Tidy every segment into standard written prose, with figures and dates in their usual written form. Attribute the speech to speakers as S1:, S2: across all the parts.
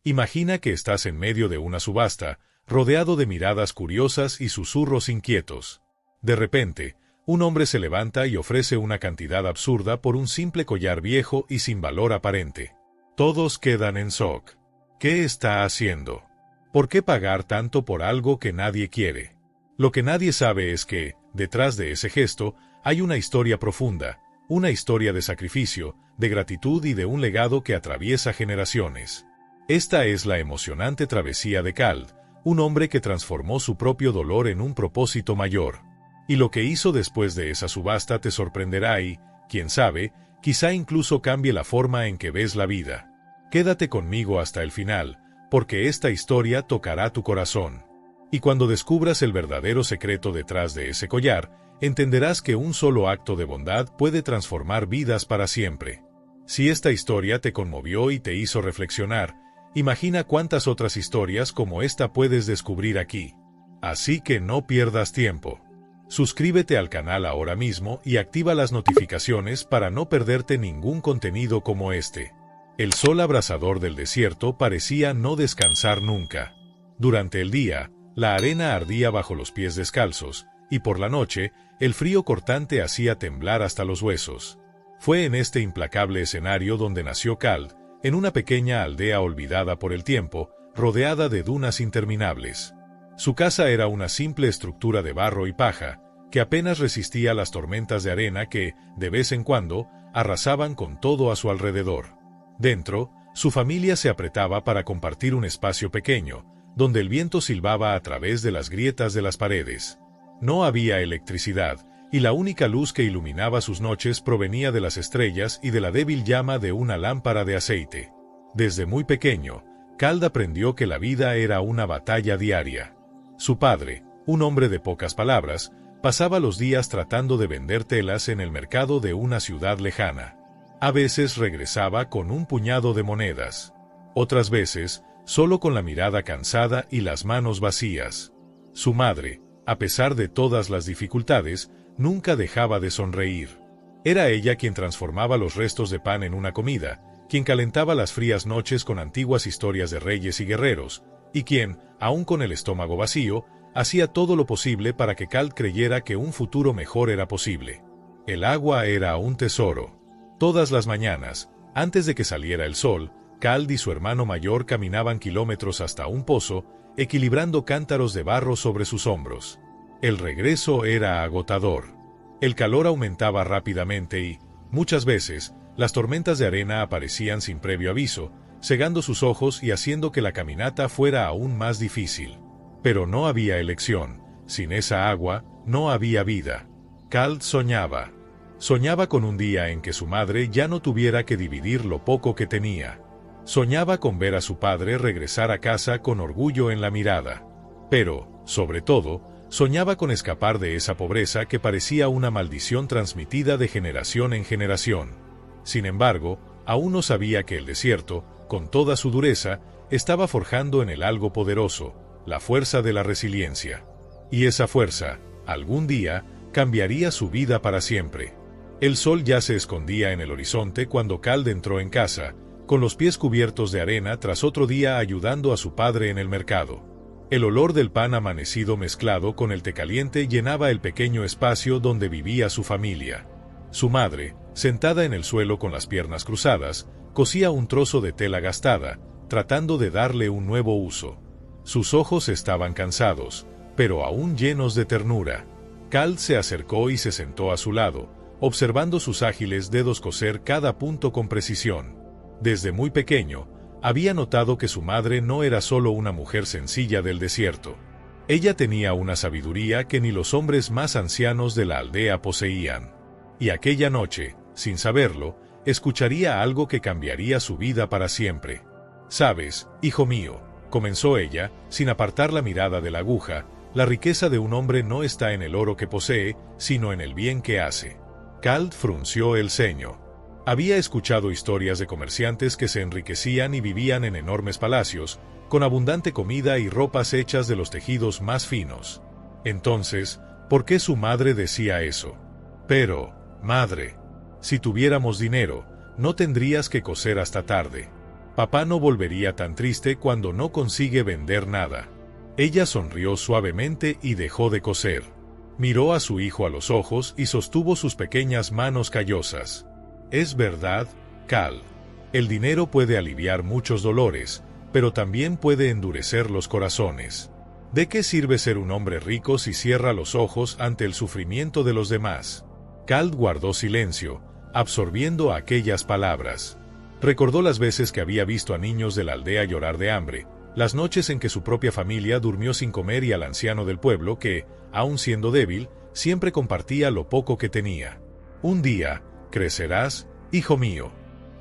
S1: Imagina que estás en medio de una subasta, rodeado de miradas curiosas y susurros inquietos. De repente, un hombre se levanta y ofrece una cantidad absurda por un simple collar viejo y sin valor aparente. Todos quedan en shock. ¿Qué está haciendo? ¿Por qué pagar tanto por algo que nadie quiere? Lo que nadie sabe es que, detrás de ese gesto, hay una historia profunda, una historia de sacrificio, de gratitud y de un legado que atraviesa generaciones. Esta es la emocionante travesía de Kald, un hombre que transformó su propio dolor en un propósito mayor. Y lo que hizo después de esa subasta te sorprenderá y, quién sabe, quizá incluso cambie la forma en que ves la vida. Quédate conmigo hasta el final, porque esta historia tocará tu corazón. Y cuando descubras el verdadero secreto detrás de ese collar, entenderás que un solo acto de bondad puede transformar vidas para siempre. Si esta historia te conmovió y te hizo reflexionar, imagina cuántas otras historias como esta puedes descubrir aquí. Así que no pierdas tiempo. Suscríbete al canal ahora mismo y activa las notificaciones para no perderte ningún contenido como este. El sol abrasador del desierto parecía no descansar nunca. Durante el día, la arena ardía bajo los pies descalzos, y por la noche, el frío cortante hacía temblar hasta los huesos. Fue en este implacable escenario donde nació Kald, en una pequeña aldea olvidada por el tiempo, rodeada de dunas interminables. Su casa era una simple estructura de barro y paja, que apenas resistía las tormentas de arena que, de vez en cuando, arrasaban con todo a su alrededor. Dentro, su familia se apretaba para compartir un espacio pequeño, donde el viento silbaba a través de las grietas de las paredes. No había electricidad, y la única luz que iluminaba sus noches provenía de las estrellas y de la débil llama de una lámpara de aceite. Desde muy pequeño, Kald aprendió que la vida era una batalla diaria. Su padre, un hombre de pocas palabras, pasaba los días tratando de vender telas en el mercado de una ciudad lejana. A veces regresaba con un puñado de monedas. Otras veces, solo con la mirada cansada y las manos vacías. Su madre, a pesar de todas las dificultades, nunca dejaba de sonreír. Era ella quien transformaba los restos de pan en una comida, quien calentaba las frías noches con antiguas historias de reyes y guerreros, y quien, aun con el estómago vacío, hacía todo lo posible para que Kald creyera que un futuro mejor era posible. El agua era un tesoro. Todas las mañanas, antes de que saliera el sol, Kald y su hermano mayor caminaban kilómetros hasta un pozo, equilibrando cántaros de barro sobre sus hombros. El regreso era agotador. El calor aumentaba rápidamente y, muchas veces, las tormentas de arena aparecían sin previo aviso, cegando sus ojos y haciendo que la caminata fuera aún más difícil. Pero no había elección. Sin esa agua, no había vida. Kald soñaba. Soñaba con un día en que su madre ya no tuviera que dividir lo poco que tenía. Soñaba con ver a su padre regresar a casa con orgullo en la mirada. Pero, sobre todo, soñaba con escapar de esa pobreza que parecía una maldición transmitida de generación en generación. Sin embargo, aún no sabía que el desierto, con toda su dureza, estaba forjando en él algo poderoso, la fuerza de la resiliencia. Y esa fuerza, algún día, cambiaría su vida para siempre. El sol ya se escondía en el horizonte cuando Kald entró en casa, con los pies cubiertos de arena tras otro día ayudando a su padre en el mercado. El olor del pan amanecido mezclado con el té caliente llenaba el pequeño espacio donde vivía su familia. Su madre, sentada en el suelo con las piernas cruzadas, cosía un trozo de tela gastada, tratando de darle un nuevo uso. Sus ojos estaban cansados, pero aún llenos de ternura. Kald se acercó y se sentó a su lado, observando sus ágiles dedos coser cada punto con precisión. Desde muy pequeño, había notado que su madre no era solo una mujer sencilla del desierto. Ella tenía una sabiduría que ni los hombres más ancianos de la aldea poseían. Y aquella noche, sin saberlo, escucharía algo que cambiaría su vida para siempre. «Sabes, hijo mío», comenzó ella, sin apartar la mirada de la aguja, «la riqueza de un hombre no está en el oro que posee, sino en el bien que hace». Kald frunció el ceño. Había escuchado historias de comerciantes que se enriquecían y vivían en enormes palacios, con abundante comida y ropas hechas de los tejidos más finos. Entonces, ¿por qué su madre decía eso? Pero, madre, si tuviéramos dinero, no tendrías que coser hasta tarde. Papá no volvería tan triste cuando no consigue vender nada. Ella sonrió suavemente y dejó de coser. Miró a su hijo a los ojos y sostuvo sus pequeñas manos callosas. Es verdad, Cal. El dinero puede aliviar muchos dolores, pero también puede endurecer los corazones. ¿De qué sirve ser un hombre rico si cierra los ojos ante el sufrimiento de los demás? Cal guardó silencio, absorbiendo aquellas palabras. Recordó las veces que había visto a niños de la aldea llorar de hambre, las noches en que su propia familia durmió sin comer y al anciano del pueblo que, aun siendo débil, siempre compartía lo poco que tenía. Un día, crecerás, hijo mío.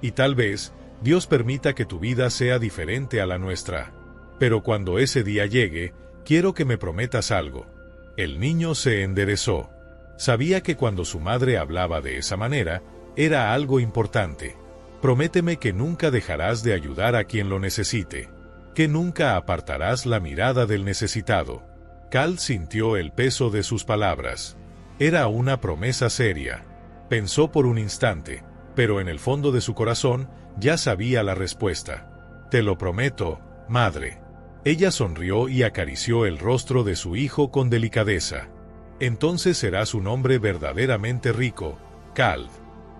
S1: Y tal vez, Dios permita que tu vida sea diferente a la nuestra. Pero cuando ese día llegue, quiero que me prometas algo. El niño se enderezó. Sabía que cuando su madre hablaba de esa manera, era algo importante. Prométeme que nunca dejarás de ayudar a quien lo necesite. Que nunca apartarás la mirada del necesitado. Cal sintió el peso de sus palabras. Era una promesa seria. Pensó por un instante, pero en el fondo de su corazón ya sabía la respuesta. Te lo prometo, madre. Ella sonrió y acarició el rostro de su hijo con delicadeza. Entonces serás un hombre verdaderamente rico, Cal.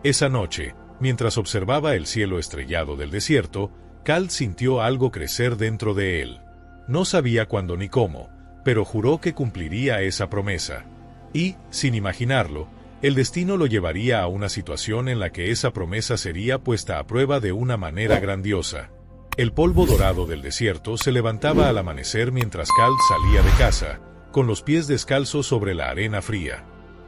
S1: Esa noche, mientras observaba el cielo estrellado del desierto, Cal sintió algo crecer dentro de él. No sabía cuándo ni cómo, pero juró que cumpliría esa promesa. Y, sin imaginarlo, el destino lo llevaría a una situación en la que esa promesa sería puesta a prueba de una manera grandiosa. El polvo dorado del desierto se levantaba al amanecer mientras Cal salía de casa, con los pies descalzos sobre la arena fría.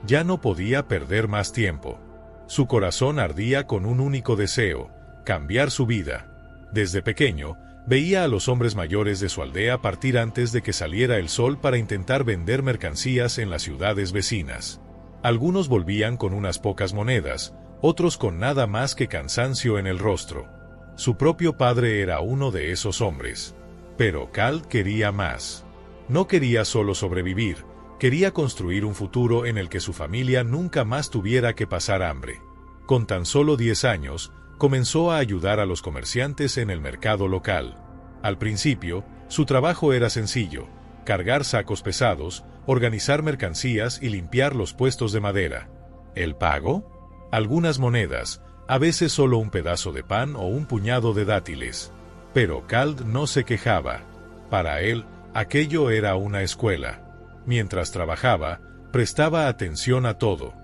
S1: Ya no podía perder más tiempo. Su corazón ardía con un único deseo: cambiar su vida. Desde pequeño, veía a los hombres mayores de su aldea partir antes de que saliera el sol para intentar vender mercancías en las ciudades vecinas. Algunos volvían con unas pocas monedas, otros con nada más que cansancio en el rostro. Su propio padre era uno de esos hombres. Pero Cal quería más. No quería solo sobrevivir, quería construir un futuro en el que su familia nunca más tuviera que pasar hambre. Con tan solo 10 años, comenzó a ayudar a los comerciantes en el mercado local. Al principio, su trabajo era sencillo: cargar sacos pesados, organizar mercancías y limpiar los puestos de madera. ¿El pago? Algunas monedas, a veces solo un pedazo de pan o un puñado de dátiles. Pero Cal no se quejaba. Para él, aquello era una escuela. Mientras trabajaba, prestaba atención a todo.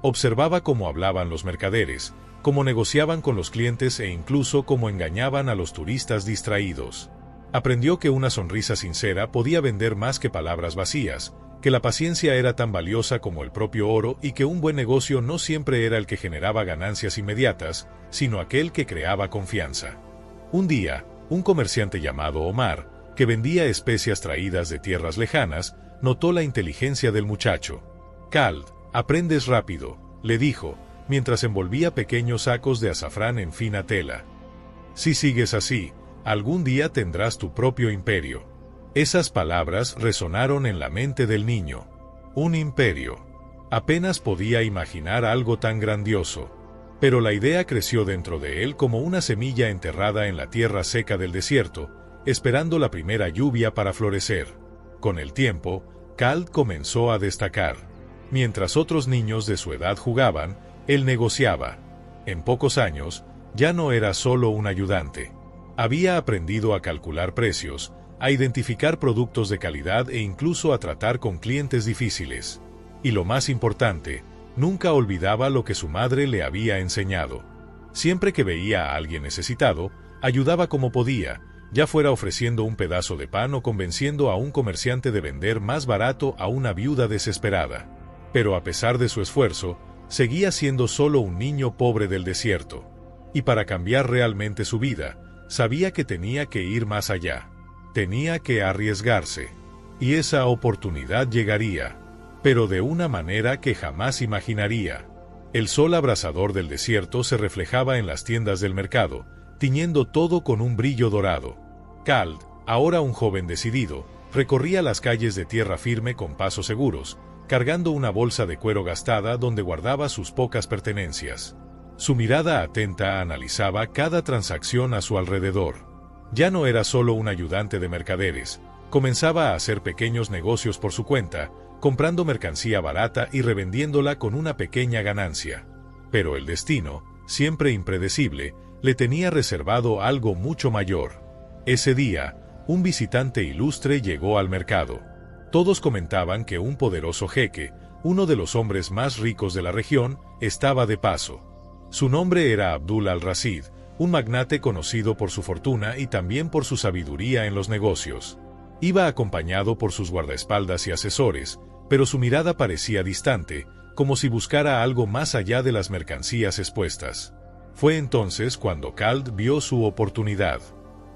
S1: Observaba cómo hablaban los mercaderes, cómo negociaban con los clientes e incluso cómo engañaban a los turistas distraídos. Aprendió que una sonrisa sincera podía vender más que palabras vacías, que la paciencia era tan valiosa como el propio oro y que un buen negocio no siempre era el que generaba ganancias inmediatas, sino aquel que creaba confianza. Un día, un comerciante llamado Omar, que vendía especias traídas de tierras lejanas, notó la inteligencia del muchacho. «Cal, aprendes rápido», le dijo, mientras envolvía pequeños sacos de azafrán en fina tela. «Si sigues así, algún día tendrás tu propio imperio». Esas palabras resonaron en la mente del niño. Un imperio. Apenas podía imaginar algo tan grandioso. Pero la idea creció dentro de él como una semilla enterrada en la tierra seca del desierto, esperando la primera lluvia para florecer. Con el tiempo, Cal comenzó a destacar. Mientras otros niños de su edad jugaban, él negociaba. En pocos años, ya no era solo un ayudante. Había aprendido a calcular precios, a identificar productos de calidad e incluso a tratar con clientes difíciles. Y lo más importante, nunca olvidaba lo que su madre le había enseñado. Siempre que veía a alguien necesitado, ayudaba como podía, ya fuera ofreciendo un pedazo de pan o convenciendo a un comerciante de vender más barato a una viuda desesperada. Pero a pesar de su esfuerzo, seguía siendo solo un niño pobre del desierto. Y para cambiar realmente su vida, sabía que tenía que ir más allá. Tenía que arriesgarse. Y esa oportunidad llegaría, pero de una manera que jamás imaginaría. El sol abrasador del desierto se reflejaba en las tiendas del mercado, tiñendo todo con un brillo dorado. Cal, ahora un joven decidido, recorría las calles de tierra firme con pasos seguros, cargando una bolsa de cuero gastada donde guardaba sus pocas pertenencias. Su mirada atenta analizaba cada transacción a su alrededor. Ya no era solo un ayudante de mercaderes, comenzaba a hacer pequeños negocios por su cuenta, comprando mercancía barata y revendiéndola con una pequeña ganancia. Pero el destino, siempre impredecible, le tenía reservado algo mucho mayor. Ese día, un visitante ilustre llegó al mercado. Todos comentaban que un poderoso jeque, uno de los hombres más ricos de la región, estaba de paso. Su nombre era Abdul al-Rashid, un magnate conocido por su fortuna y también por su sabiduría en los negocios. Iba acompañado por sus guardaespaldas y asesores, pero su mirada parecía distante, como si buscara algo más allá de las mercancías expuestas. Fue entonces cuando Khald vio su oportunidad.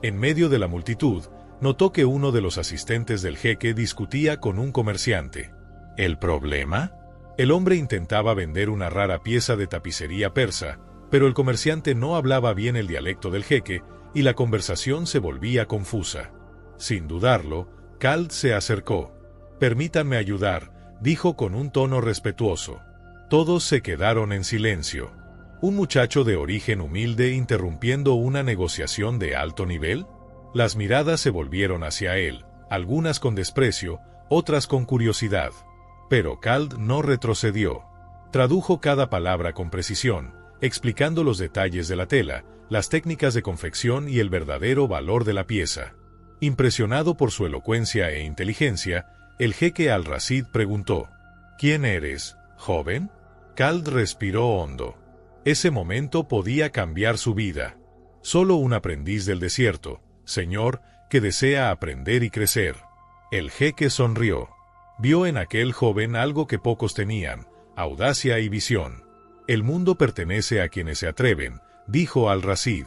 S1: En medio de la multitud, notó que uno de los asistentes del jeque discutía con un comerciante. ¿El problema? El hombre intentaba vender una rara pieza de tapicería persa, pero el comerciante no hablaba bien el dialecto del jeque y la conversación se volvía confusa. Sin dudarlo, Khald se acercó. «Permítanme ayudar», dijo con un tono respetuoso. Todos se quedaron en silencio. ¿Un muchacho de origen humilde interrumpiendo una negociación de alto nivel? Las miradas se volvieron hacia él, algunas con desprecio, otras con curiosidad. Pero Khald no retrocedió. Tradujo cada palabra con precisión, explicando los detalles de la tela, las técnicas de confección y el verdadero valor de la pieza. Impresionado por su elocuencia e inteligencia, el jeque al-Rashid preguntó: «¿Quién eres, joven?» Khald respiró hondo. Ese momento podía cambiar su vida. Solo un aprendiz del desierto, señor, que desea aprender y crecer. El jeque sonrió. Vio en aquel joven algo que pocos tenían: audacia y visión. «El mundo pertenece a quienes se atreven», dijo al-Rashid.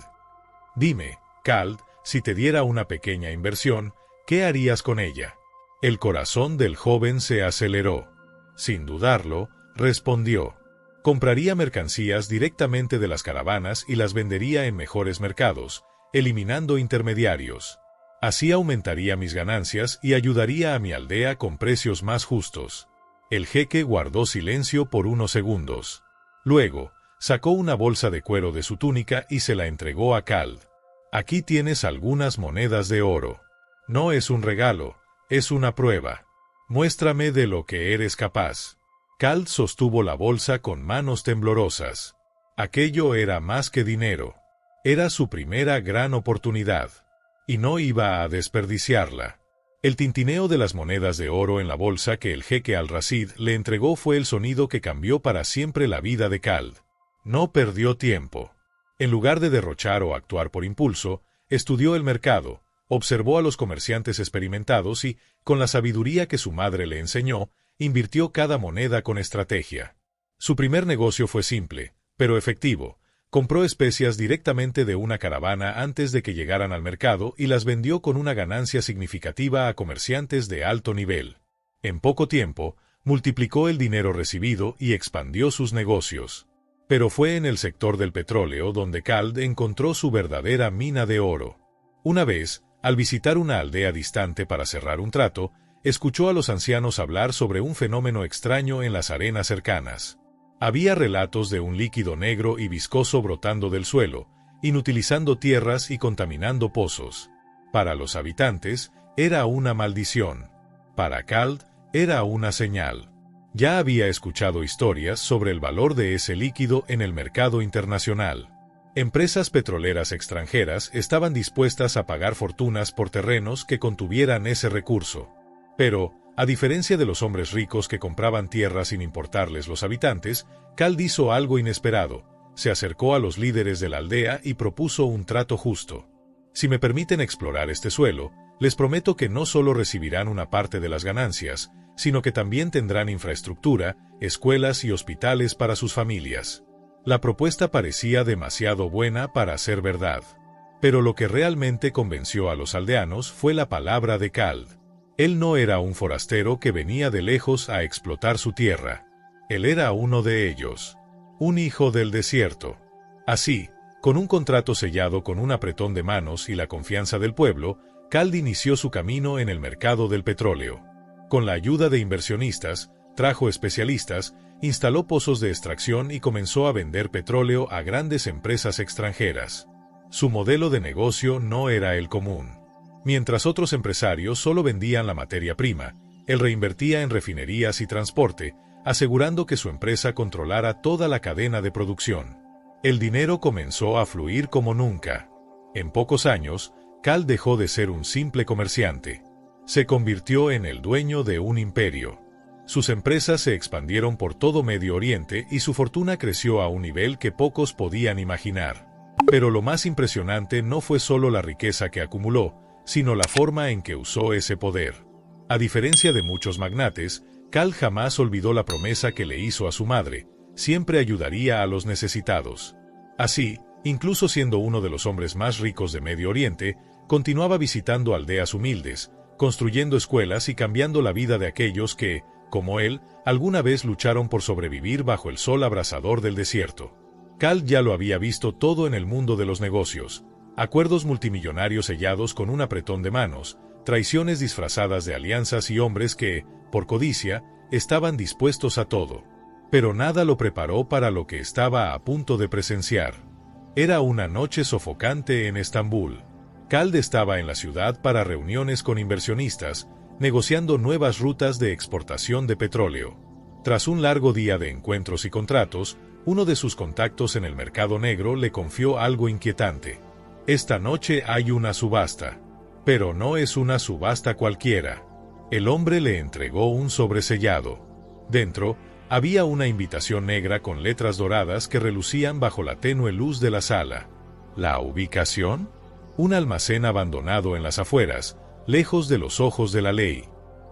S1: «Dime, Khald, si te diera una pequeña inversión, ¿qué harías con ella?» El corazón del joven se aceleró. Sin dudarlo, respondió: «Compraría mercancías directamente de las caravanas y las vendería en mejores mercados, eliminando intermediarios. Así aumentaría mis ganancias y ayudaría a mi aldea con precios más justos». El jeque guardó silencio por unos segundos. Luego, sacó una bolsa de cuero de su túnica y se la entregó a Khald. «Aquí tienes algunas monedas de oro. No es un regalo, es una prueba. Muéstrame de lo que eres capaz». Khald sostuvo la bolsa con manos temblorosas. Aquello era más que dinero. Era su primera gran oportunidad. Y no iba a desperdiciarla. El tintineo de las monedas de oro en la bolsa que el jeque al-Rashid le entregó fue el sonido que cambió para siempre la vida de Khald. No perdió tiempo. En lugar de derrochar o actuar por impulso, estudió el mercado, observó a los comerciantes experimentados y, con la sabiduría que su madre le enseñó, invirtió cada moneda con estrategia. Su primer negocio fue simple, pero efectivo. Compró especias directamente de una caravana antes de que llegaran al mercado y las vendió con una ganancia significativa a comerciantes de alto nivel. En poco tiempo, multiplicó el dinero recibido y expandió sus negocios. Pero fue en el sector del petróleo donde Khald encontró su verdadera mina de oro. Una vez, al visitar una aldea distante para cerrar un trato, escuchó a los ancianos hablar sobre un fenómeno extraño en las arenas cercanas. Había relatos de un líquido negro y viscoso brotando del suelo, inutilizando tierras y contaminando pozos. Para los habitantes, era una maldición. Para Khald, era una señal. Ya había escuchado historias sobre el valor de ese líquido en el mercado internacional. Empresas petroleras extranjeras estaban dispuestas a pagar fortunas por terrenos que contuvieran ese recurso. Pero, a diferencia de los hombres ricos que compraban tierras sin importarles los habitantes, Khald hizo algo inesperado. Se acercó a los líderes de la aldea y propuso un trato justo. «Si me permiten explorar este suelo, les prometo que no solo recibirán una parte de las ganancias, sino que también tendrán infraestructura, escuelas y hospitales para sus familias». La propuesta parecía demasiado buena para ser verdad. Pero lo que realmente convenció a los aldeanos fue la palabra de Khald. Él no era un forastero que venía de lejos a explotar su tierra. Él era uno de ellos, un hijo del desierto. Así, con un contrato sellado con un apretón de manos y la confianza del pueblo, Khald inició su camino en el mercado del petróleo. Con la ayuda de inversionistas, trajo especialistas Instaló pozos de extracción y comenzó a vender petróleo a grandes empresas extranjeras. Su modelo de negocio no era el común. Mientras otros empresarios solo vendían la materia prima, él reinvertía en refinerías y transporte, asegurando que su empresa controlara toda la cadena de producción. El dinero comenzó a fluir como nunca. En pocos años, Cal dejó de ser un simple comerciante. Se convirtió en el dueño de un imperio. Sus empresas se expandieron por todo Medio Oriente y su fortuna creció a un nivel que pocos podían imaginar. Pero lo más impresionante no fue solo la riqueza que acumuló, sino la forma en que usó ese poder. A diferencia de muchos magnates, Cal jamás olvidó la promesa que le hizo a su madre: siempre ayudaría a los necesitados. Así, incluso siendo uno de los hombres más ricos de Medio Oriente, continuaba visitando aldeas humildes, construyendo escuelas y cambiando la vida de aquellos que, como él, alguna vez lucharon por sobrevivir bajo el sol abrasador del desierto. Cal ya lo había visto todo en el mundo de los negocios: acuerdos multimillonarios sellados con un apretón de manos, traiciones disfrazadas de alianzas y hombres que, por codicia, estaban dispuestos a todo. Pero nada lo preparó para lo que estaba a punto de presenciar. Era una noche sofocante en Estambul. Cal estaba en la ciudad para reuniones con inversionistas, negociando nuevas rutas de exportación de petróleo. Tras un largo día de encuentros y contratos, uno de sus contactos en el mercado negro le confió algo inquietante. Esta noche hay una subasta. Pero no es una subasta cualquiera. El hombre le entregó un sobresellado. Dentro, había una invitación negra con letras doradas que relucían bajo la tenue luz de la sala. ¿La ubicación? Un almacén abandonado en las afueras, lejos de los ojos de la ley.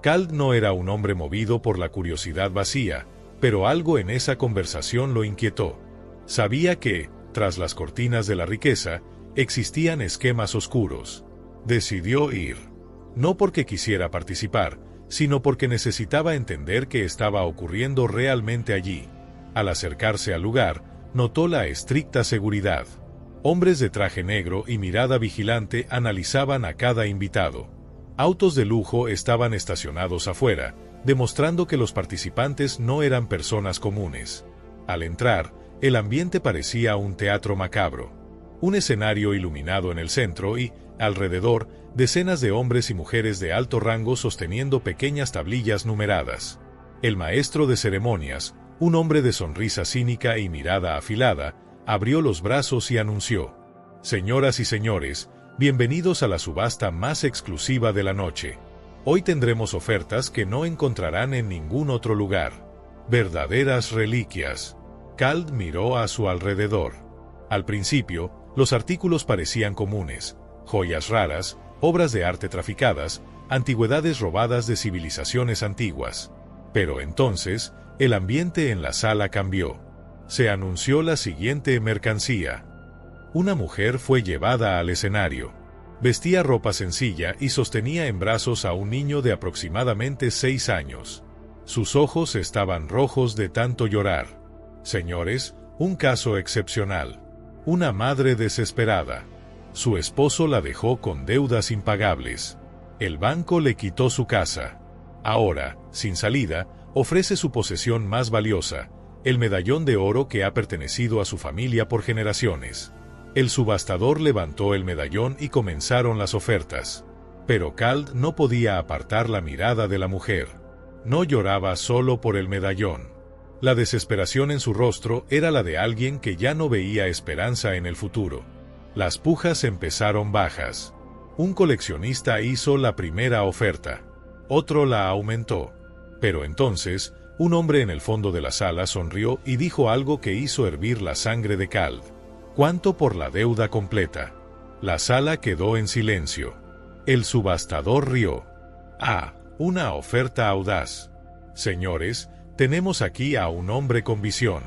S1: Cal no era un hombre movido por la curiosidad vacía, pero algo en esa conversación lo inquietó. Sabía que, tras las cortinas de la riqueza, existían esquemas oscuros. Decidió ir. No porque quisiera participar, sino porque necesitaba entender qué estaba ocurriendo realmente allí. Al acercarse al lugar, notó la estricta seguridad. Hombres de traje negro y mirada vigilante analizaban a cada invitado. Autos de lujo estaban estacionados afuera, demostrando que los participantes no eran personas comunes. Al entrar, el ambiente parecía un teatro macabro. Un escenario iluminado en el centro y, alrededor, decenas de hombres y mujeres de alto rango sosteniendo pequeñas tablillas numeradas. El maestro de ceremonias, un hombre de sonrisa cínica y mirada afilada, abrió los brazos y anunció: «Señoras y señores, bienvenidos a la subasta más exclusiva de la noche. Hoy tendremos ofertas que no encontrarán en ningún otro lugar. Verdaderas reliquias». Cal miró a su alrededor. Al principio, los artículos parecían comunes: joyas raras, obras de arte traficadas, antigüedades robadas de civilizaciones antiguas. Pero entonces, el ambiente en la sala cambió. Se anunció la siguiente mercancía. Una mujer fue llevada al escenario. Vestía ropa sencilla y sostenía en brazos a un niño de aproximadamente 6 años. Sus ojos estaban rojos de tanto llorar. Señores, un caso excepcional. Una madre desesperada. Su esposo la dejó con deudas impagables. El banco le quitó su casa. Ahora, sin salida, ofrece su posesión más valiosa, el medallón de oro que ha pertenecido a su familia por generaciones. El subastador levantó el medallón y comenzaron las ofertas. Pero Cal no podía apartar la mirada de la mujer. No lloraba solo por el medallón. La desesperación en su rostro era la de alguien que ya no veía esperanza en el futuro. Las pujas empezaron bajas. Un coleccionista hizo la primera oferta. Otro la aumentó. Pero entonces, un hombre en el fondo de la sala sonrió y dijo algo que hizo hervir la sangre de Cal. ¿Cuánto por la deuda completa? La sala quedó en silencio. El subastador rió. Ah, una oferta audaz. Señores, tenemos aquí a un hombre con visión.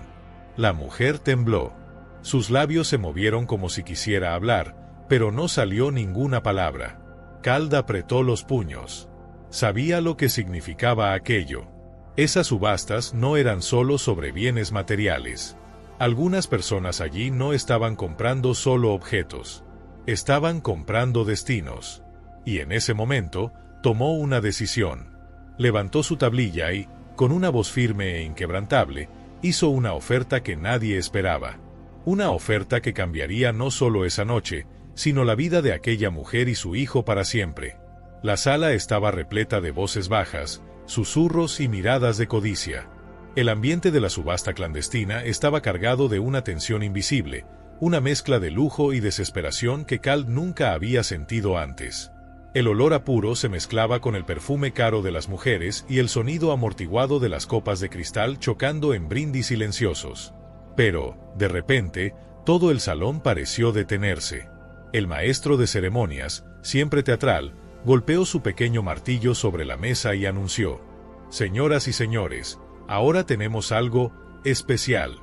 S1: La mujer tembló. Sus labios se movieron como si quisiera hablar, pero no salió ninguna palabra. Cal apretó los puños. Sabía lo que significaba aquello. Esas subastas no eran solo sobre bienes materiales. Algunas personas allí no estaban comprando solo objetos. Estaban comprando destinos. Y en ese momento, tomó una decisión. Levantó su tablilla y, Con una voz firme e inquebrantable, hizo una oferta que nadie esperaba. Una oferta que cambiaría no solo esa noche, sino la vida de aquella mujer y su hijo para siempre. La sala estaba repleta de voces bajas, susurros y miradas de codicia. El ambiente de la subasta clandestina estaba cargado de una tensión invisible, una mezcla de lujo y desesperación que Cal nunca había sentido antes. El olor a puro se mezclaba con el perfume caro de las mujeres y el sonido amortiguado de las copas de cristal chocando en brindis silenciosos. Pero, de repente, todo el salón pareció detenerse. El maestro de ceremonias, siempre teatral, golpeó su pequeño martillo sobre la mesa y anunció: «Señoras y señores, ahora tenemos algo especial».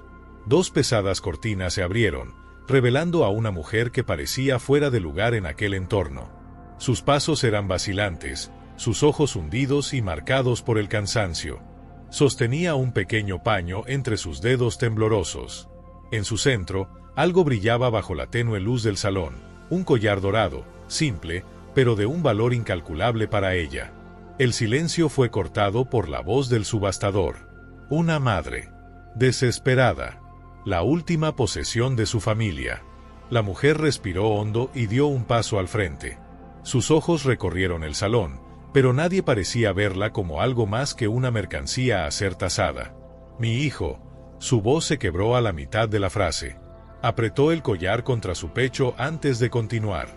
S1: Dos pesadas cortinas se abrieron, revelando a una mujer que parecía fuera de lugar en aquel entorno. Sus pasos eran vacilantes, sus ojos hundidos y marcados por el cansancio. Sostenía un pequeño paño entre sus dedos temblorosos. En su centro, algo brillaba bajo la tenue luz del salón, un collar dorado, simple, pero de un valor incalculable para ella. El silencio fue cortado por la voz del subastador. Una madre. Desesperada. La última posesión de su familia. La mujer respiró hondo y dio un paso al frente. Sus ojos recorrieron el salón, pero nadie parecía verla como algo más que una mercancía a ser tasada. «Mi hijo». Su voz se quebró a la mitad de la frase. Apretó el collar contra su pecho antes de continuar.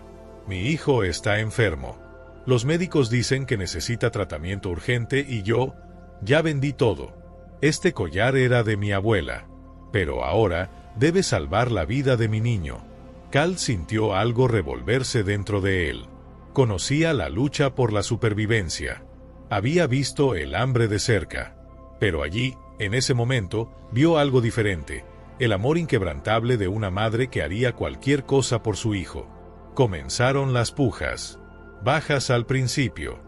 S1: «Mi hijo está enfermo. Los médicos dicen que necesita tratamiento urgente y yo ya vendí todo. Este collar era de mi abuela. Pero ahora debe salvar la vida de mi niño». Cal sintió algo revolverse dentro de él. Conocía la lucha por la supervivencia. Había visto el hambre de cerca. Pero allí, en ese momento, vio algo diferente, el amor inquebrantable de una madre que haría cualquier cosa por su hijo. Comenzaron las pujas. Bajas al principio.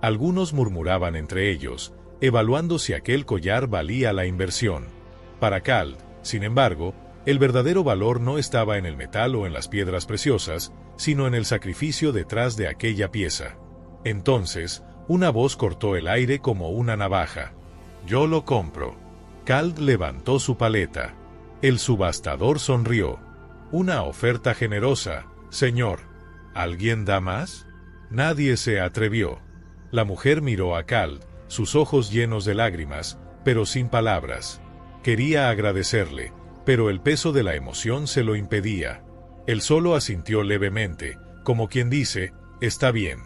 S1: Algunos murmuraban entre ellos, evaluando si aquel collar valía la inversión. Para Cal, sin embargo, el verdadero valor no estaba en el metal o en las piedras preciosas, sino en el sacrificio detrás de aquella pieza. Entonces, una voz cortó el aire como una navaja. «Yo lo compro». Cal levantó su paleta. El subastador sonrió. «Una oferta generosa, señor. ¿Alguien da más?» Nadie se atrevió. La mujer miró a Cal, sus ojos llenos de lágrimas, pero sin palabras. Quería agradecerle, pero el peso de la emoción se lo impedía. Él solo asintió levemente, como quien dice: «Está bien.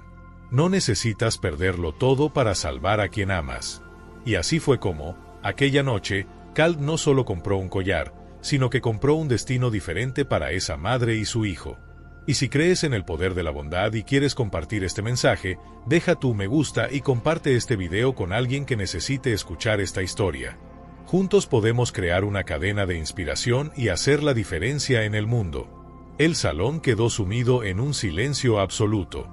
S1: No necesitas perderlo todo para salvar a quien amas». Y así fue como, aquella noche, Cal no solo compró un collar, sino que compró un destino diferente para esa madre y su hijo. Y si crees en el poder de la bondad y quieres compartir este mensaje, deja tu me gusta y comparte este video con alguien que necesite escuchar esta historia. Juntos podemos crear una cadena de inspiración y hacer la diferencia en el mundo. El salón quedó sumido en un silencio absoluto.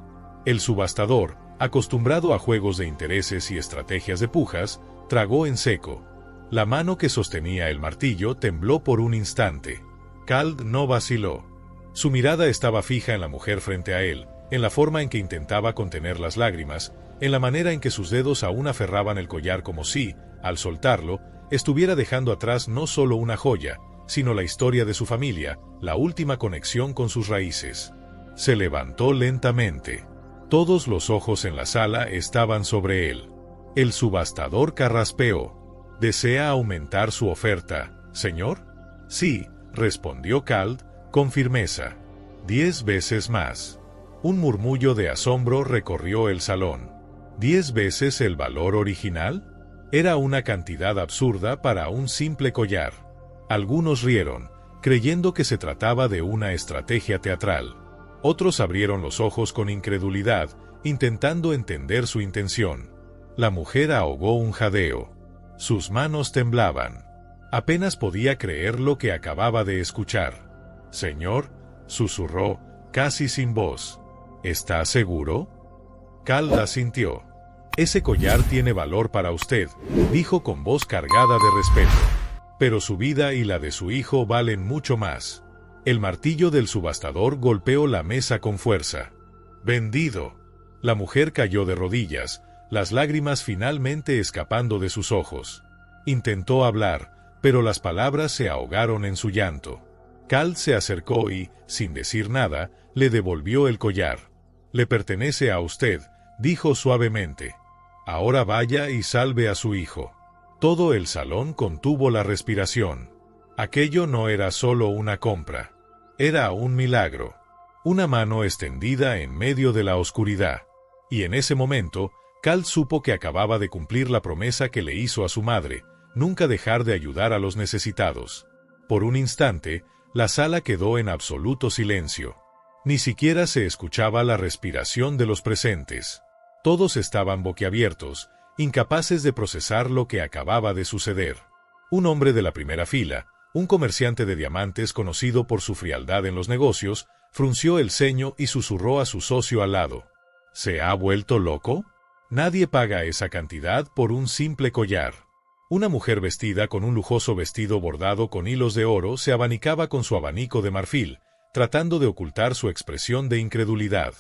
S1: El subastador, acostumbrado a juegos de intereses y estrategias de pujas, tragó en seco. La mano que sostenía el martillo tembló por un instante. Cal no vaciló. Su mirada estaba fija en la mujer frente a él, en la forma en que intentaba contener las lágrimas, en la manera en que sus dedos aún aferraban el collar como si, al soltarlo, estuviera dejando atrás no solo una joya, sino la historia de su familia, la última conexión con sus raíces. Se levantó lentamente. Todos los ojos en la sala estaban sobre él. El subastador carraspeó. «¿Desea aumentar su oferta, señor?» «Sí», respondió Cal, con firmeza. 10 veces más. Un murmullo de asombro recorrió el salón. ¿10 veces el valor original? Era una cantidad absurda para un simple collar. Algunos rieron, creyendo que se trataba de una estrategia teatral. Otros abrieron los ojos con incredulidad, intentando entender su intención. La mujer ahogó un jadeo. Sus manos temblaban. Apenas podía creer lo que acababa de escuchar. «Señor», susurró, casi sin voz. «¿Está seguro?» Cal asintió. «Ese collar tiene valor para usted», dijo con voz cargada de respeto. «Pero su vida y la de su hijo valen mucho más». El martillo del subastador golpeó la mesa con fuerza. «Vendido». La mujer cayó de rodillas, las lágrimas finalmente escapando de sus ojos. Intentó hablar, pero las palabras se ahogaron en su llanto. Kald se acercó y, sin decir nada, le devolvió el collar. «Le pertenece a usted», dijo suavemente. «Ahora vaya y salve a su hijo». Todo el salón contuvo la respiración. Aquello no era solo una compra. Era un milagro. Una mano extendida en medio de la oscuridad. Y en ese momento, Kald supo que acababa de cumplir la promesa que le hizo a su madre, nunca dejar de ayudar a los necesitados. Por un instante, la sala quedó en absoluto silencio. Ni siquiera se escuchaba la respiración de los presentes. Todos estaban boquiabiertos, incapaces de procesar lo que acababa de suceder. Un hombre de la primera fila, un comerciante de diamantes conocido por su frialdad en los negocios, frunció el ceño y susurró a su socio al lado. ¿Se ha vuelto loco? Nadie paga esa cantidad por un simple collar. Una mujer vestida con un lujoso vestido bordado con hilos de oro se abanicaba con su abanico de marfil, tratando de ocultar su expresión de incredulidad.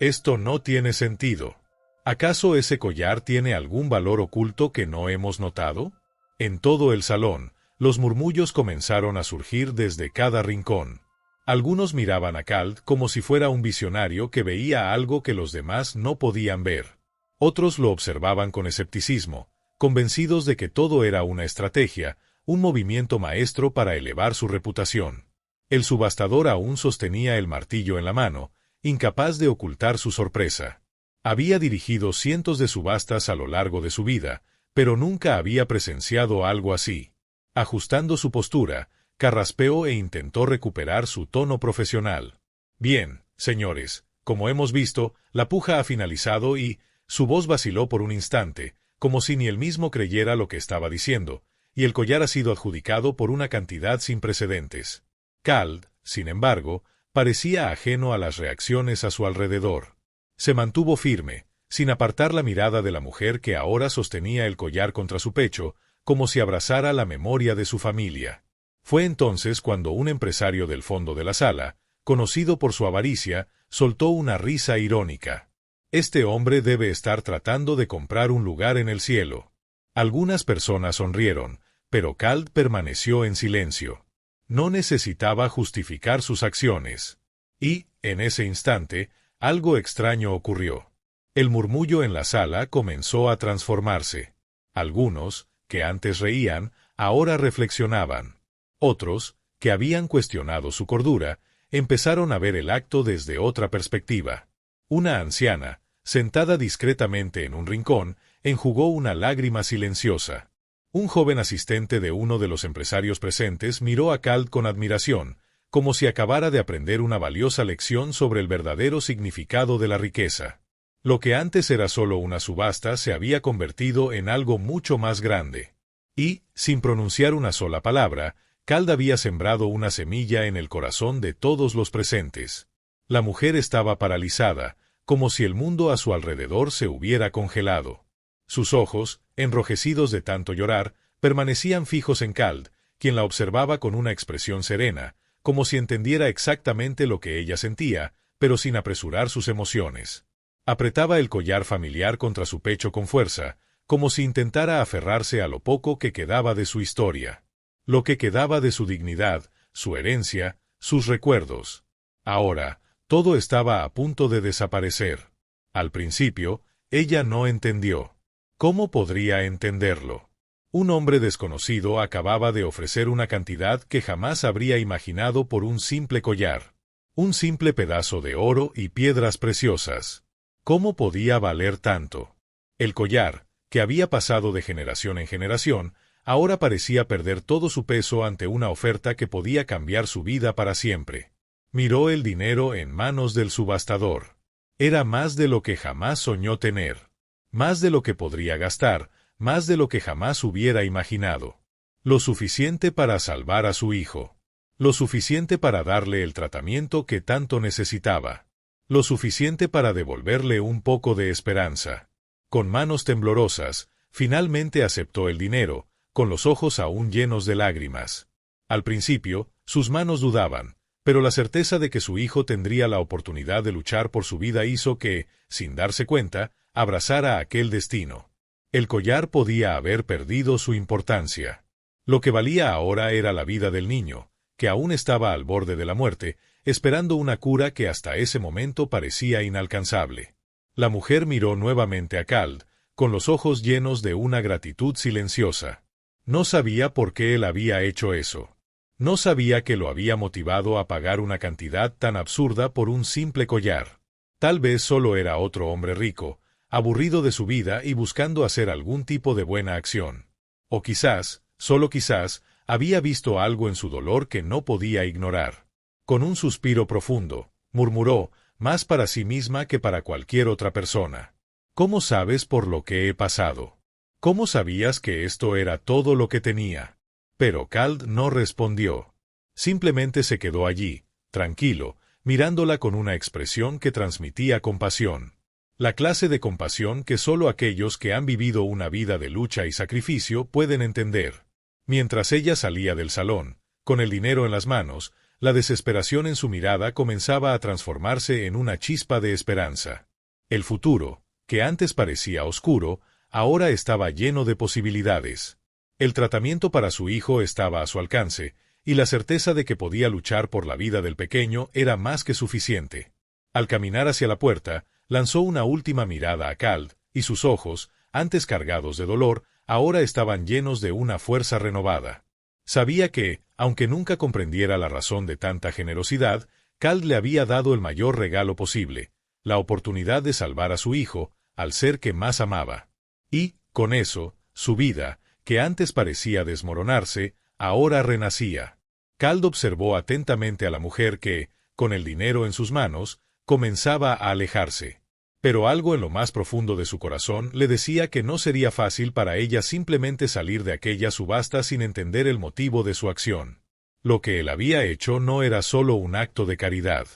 S1: Esto no tiene sentido. ¿Acaso ese collar tiene algún valor oculto que no hemos notado? En todo el salón, los murmullos comenzaron a surgir desde cada rincón. Algunos miraban a Kald como si fuera un visionario que veía algo que los demás no podían ver. Otros lo observaban con escepticismo, convencidos de que todo era una estrategia, un movimiento maestro para elevar su reputación. El subastador aún sostenía el martillo en la mano, incapaz de ocultar su sorpresa. Había dirigido cientos de subastas a lo largo de su vida, pero nunca había presenciado algo así. Ajustando su postura, carraspeó e intentó recuperar su tono profesional. «Bien, señores, como hemos visto, la puja ha finalizado y...» Su voz vaciló por un instante, como si ni él mismo creyera lo que estaba diciendo, y el collar ha sido adjudicado por una cantidad sin precedentes. Kald, sin embargo, parecía ajeno a las reacciones a su alrededor. Se mantuvo firme, sin apartar la mirada de la mujer que ahora sostenía el collar contra su pecho, como si abrazara la memoria de su familia. Fue entonces cuando un empresario del fondo de la sala, conocido por su avaricia, soltó una risa irónica. «Este hombre debe estar tratando de comprar un lugar en el cielo». Algunas personas sonrieron, pero Kald permaneció en silencio. No necesitaba justificar sus acciones. Y, en ese instante, algo extraño ocurrió. El murmullo en la sala comenzó a transformarse. Algunos, que antes reían, ahora reflexionaban. Otros, que habían cuestionado su cordura, empezaron a ver el acto desde otra perspectiva. Una anciana, sentada discretamente en un rincón, enjugó una lágrima silenciosa. Un joven asistente de uno de los empresarios presentes miró a Kald con admiración, como si acabara de aprender una valiosa lección sobre el verdadero significado de la riqueza. Lo que antes era solo una subasta se había convertido en algo mucho más grande. Y, sin pronunciar una sola palabra, Kald había sembrado una semilla en el corazón de todos los presentes. La mujer estaba paralizada, como si el mundo a su alrededor se hubiera congelado. Sus ojos, enrojecidos de tanto llorar, permanecían fijos en Kald, quien la observaba con una expresión serena, como si entendiera exactamente lo que ella sentía, pero sin apresurar sus emociones. Apretaba el collar familiar contra su pecho con fuerza, como si intentara aferrarse a lo poco que quedaba de su historia. Lo que quedaba de su dignidad, su herencia, sus recuerdos. Ahora, todo estaba a punto de desaparecer. Al principio, ella no entendió. ¿Cómo podría entenderlo? Un hombre desconocido acababa de ofrecer una cantidad que jamás habría imaginado por un simple collar. Un simple pedazo de oro y piedras preciosas. ¿Cómo podía valer tanto? El collar, que había pasado de generación en generación, ahora parecía perder todo su peso ante una oferta que podía cambiar su vida para siempre. Miró el dinero en manos del subastador. Era más de lo que jamás soñó tener. Más de lo que podría gastar, más de lo que jamás hubiera imaginado. Lo suficiente para salvar a su hijo. Lo suficiente para darle el tratamiento que tanto necesitaba. Lo suficiente para devolverle un poco de esperanza. Con manos temblorosas, finalmente aceptó el dinero, con los ojos aún llenos de lágrimas. Al principio, sus manos dudaban, pero la certeza de que su hijo tendría la oportunidad de luchar por su vida hizo que, sin darse cuenta, abrazara aquel destino. El collar podía haber perdido su importancia. Lo que valía ahora era la vida del niño, que aún estaba al borde de la muerte, esperando una cura que hasta ese momento parecía inalcanzable. La mujer miró nuevamente a Kald, con los ojos llenos de una gratitud silenciosa. No sabía por qué él había hecho eso. No sabía que lo había motivado a pagar una cantidad tan absurda por un simple collar. Tal vez solo era otro hombre rico, aburrido de su vida y buscando hacer algún tipo de buena acción. O quizás, solo quizás, había visto algo en su dolor que no podía ignorar. Con un suspiro profundo, murmuró, más para sí misma que para cualquier otra persona. ¿Cómo sabes por lo que he pasado? ¿Cómo sabías que esto era todo lo que tenía? Pero Kald no respondió. Simplemente se quedó allí, tranquilo, mirándola con una expresión que transmitía compasión. La clase de compasión que solo aquellos que han vivido una vida de lucha y sacrificio pueden entender. Mientras ella salía del salón, con el dinero en las manos, la desesperación en su mirada comenzaba a transformarse en una chispa de esperanza. El futuro, que antes parecía oscuro, ahora estaba lleno de posibilidades. El tratamiento para su hijo estaba a su alcance, y la certeza de que podía luchar por la vida del pequeño era más que suficiente. Al caminar hacia la puerta, lanzó una última mirada a Kald, y sus ojos, antes cargados de dolor, ahora estaban llenos de una fuerza renovada. Sabía que, aunque nunca comprendiera la razón de tanta generosidad, Kald le había dado el mayor regalo posible, la oportunidad de salvar a su hijo, al ser que más amaba. Y, con eso, su vida, que antes parecía desmoronarse, ahora renacía. Kald observó atentamente a la mujer que, con el dinero en sus manos, comenzaba a alejarse. Pero algo en lo más profundo de su corazón le decía que no sería fácil para ella simplemente salir de aquella subasta sin entender el motivo de su acción. Lo que él había hecho no era solo un acto de caridad.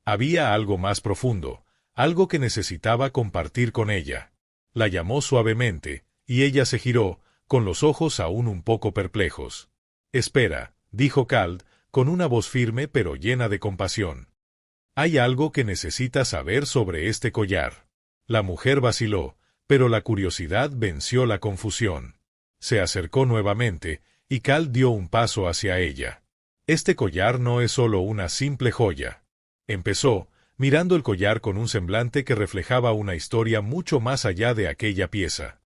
S1: Había algo más profundo, algo que necesitaba compartir con ella. La llamó suavemente, y ella se giró, con los ojos aún un poco perplejos. «Espera», dijo Kald, con una voz firme pero llena de compasión. «Hay algo que necesitas saber sobre este collar». La mujer vaciló, pero la curiosidad venció la confusión. Se acercó nuevamente, y Kald dio un paso hacia ella. «Este collar no es solo una simple joya», empezó, mirando el collar con un semblante que reflejaba una historia mucho más allá de aquella pieza.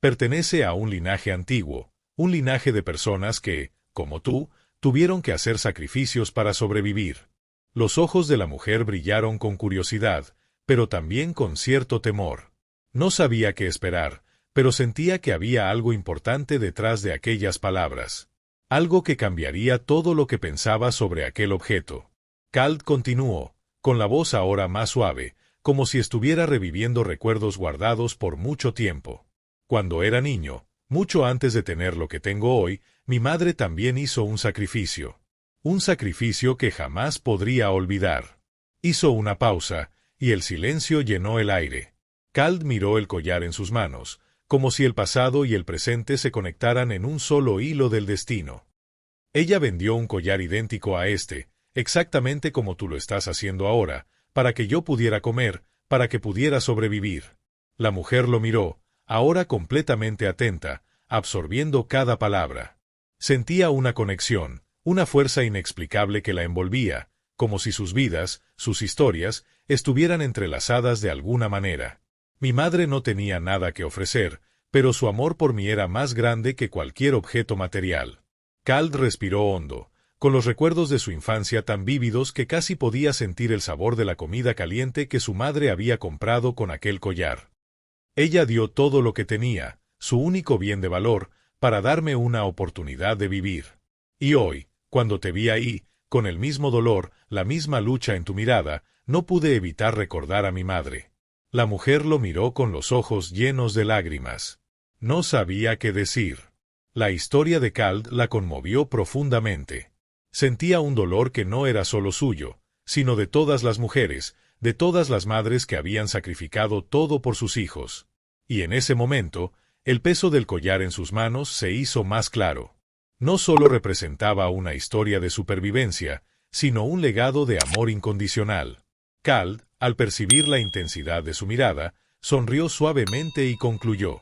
S1: «Pertenece a un linaje antiguo, un linaje de personas que, como tú, tuvieron que hacer sacrificios para sobrevivir». Los ojos de la mujer brillaron con curiosidad, pero también con cierto temor. No sabía qué esperar, pero sentía que había algo importante detrás de aquellas palabras. Algo que cambiaría todo lo que pensaba sobre aquel objeto. Kald continuó, con la voz ahora más suave, como si estuviera reviviendo recuerdos guardados por mucho tiempo. «Cuando era niño, mucho antes de tener lo que tengo hoy, mi madre también hizo un sacrificio. Un sacrificio que jamás podría olvidar». Hizo una pausa, y el silencio llenó el aire. Kald miró el collar en sus manos, como si el pasado y el presente se conectaran en un solo hilo del destino. «Ella vendió un collar idéntico a este, exactamente como tú lo estás haciendo ahora, para que yo pudiera comer, para que pudiera sobrevivir». La mujer lo miró, ahora completamente atenta, absorbiendo cada palabra. Sentía una conexión, una fuerza inexplicable que la envolvía, como si sus vidas, sus historias, estuvieran entrelazadas de alguna manera. «Mi madre no tenía nada que ofrecer, pero su amor por mí era más grande que cualquier objeto material». Kald respiró hondo, con los recuerdos de su infancia tan vívidos que casi podía sentir el sabor de la comida caliente que su madre había comprado con aquel collar. «Ella dio todo lo que tenía, su único bien de valor, para darme una oportunidad de vivir. Y hoy, cuando te vi ahí, con el mismo dolor, la misma lucha en tu mirada, no pude evitar recordar a mi madre». La mujer lo miró con los ojos llenos de lágrimas. No sabía qué decir. La historia de Kald la conmovió profundamente. Sentía un dolor que no era solo suyo, sino de todas las mujeres, de todas las madres que habían sacrificado todo por sus hijos. Y en ese momento, el peso del collar en sus manos se hizo más claro. No solo representaba una historia de supervivencia, sino un legado de amor incondicional. Kald, al percibir la intensidad de su mirada, sonrió suavemente y concluyó: